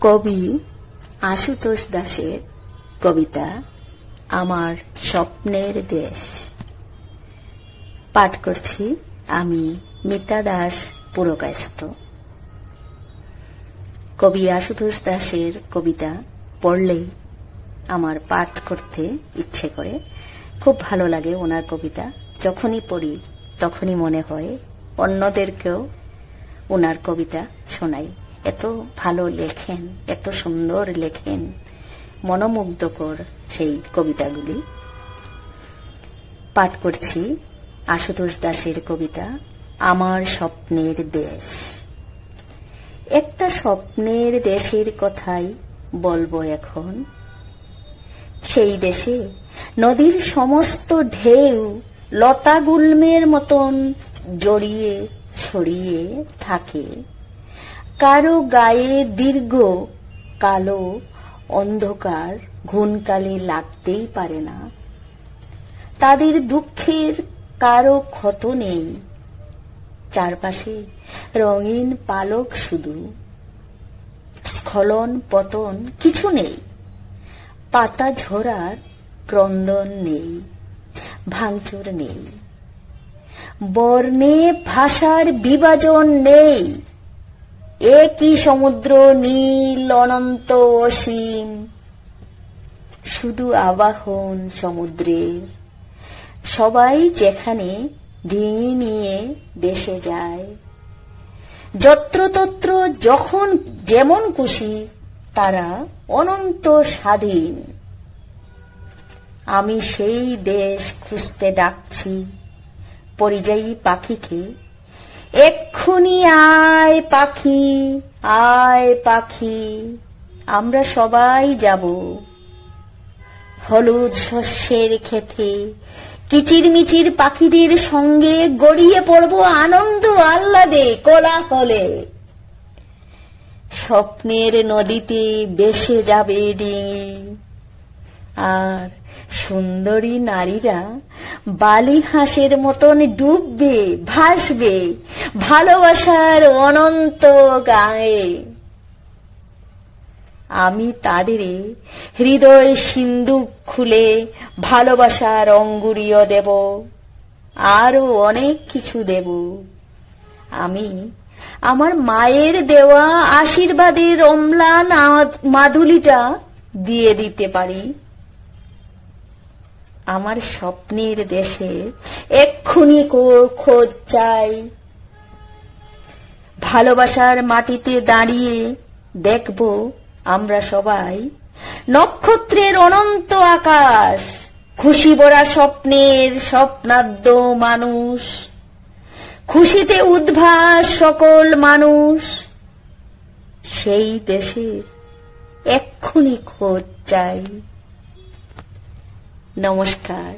কবি আশুতোষ দাশের কবিতা আমার স্বপ্নের দেশ। পাঠ করছি আমি মিতা দাস পুরকায়স্থ। কবি আশুতোষ দাশের কবিতা পড়লেই আমার পাঠ করতে ইচ্ছে করে, খুব ভালো লাগে ওনার কবিতা। যখনই পড়ি তখনই মনে হয় অন্যদেরকেও ওনার কবিতা শোনাই। এত ভালো লেখেন, এত সুন্দর লেখেন, মনোমুগ্ধকর সেই কবিতাগুলি। পাঠ করছি আশুতোষ দাশের কবিতা আমার স্বপ্নের দেশ। একটা স্বপ্নের দেশের কথাই বলবো এখন। সেই দেশে নদীর সমস্ত ঢেউ লতা গুল্মের মতন জড়িয়ে ছড়িয়ে থাকে। কারো গায়ে দীর্ঘ কালো অন্ধকার ঘুনকালি লাগতেই পারে না। তাদের দুঃখের কারো ক্ষত নেই, চারপাশে রঙিন পালক শুধু। স্খলন পতন কিছু নেই, পাতা ঝরার ক্রন্দন নেই, ভাঙচুর নেই, বর্ণে ভাষার বিভাজন নেই। একই সমুদ্র নীল অনন্ত অসীম, শুধু আবাহন সমুদ্রের। সবাই যেখানে ডিঙি নিয়ে ভেসে যায়, যত্রতত্র যখন যেমন খুশি তারা অনন্ত স্বাধীন। আমি সেই দেশ খুঁজতে ডাকছি পরিযায়ী পাখিকে, এক্ষুনি আয় পাখি, আয় পাখি, আমরা সবাই যাব হলুদ শস্যের ক্ষেতে। কিচিরমিচির পাখিদের সঙ্গে গড়িয়ে পড়ব আনন্দ আহ্লাদে কোলাহলে। স্বপ্নের নদীতে ভেসে যাবে ডিঙি, আর সুন্দরী নারীরা বালি হাঁসের মতন ডুববে ভাসবে ভালোবাসার অনন্ত গায়ে। আমি তাদের হৃদয় সিন্দুক খুলে ভালোবাসার অঙ্গুরীয় দেব, আরো অনেক কিছু দেব। আমি আমার মায়ের দেওয়া আশীর্বাদের অম্লান মাদুলিটা দিয়ে দিতে পারি। আমার স্বপ্নের দেশে এক্ষুনি খোঁজ চাই। ভালোবাসার মাটিতে দাঁড়িয়ে দেখব আমরা সবাই নক্ষত্রের অনন্ত আকাশ, খুশি ভরা স্বপ্নের স্বপ্নাদ্য মানুষ, খুশিতে উদ্ভাস সকল মানুষ। সেই দেশের এক্ষুনি খোঁজ চাই। নমস্কার।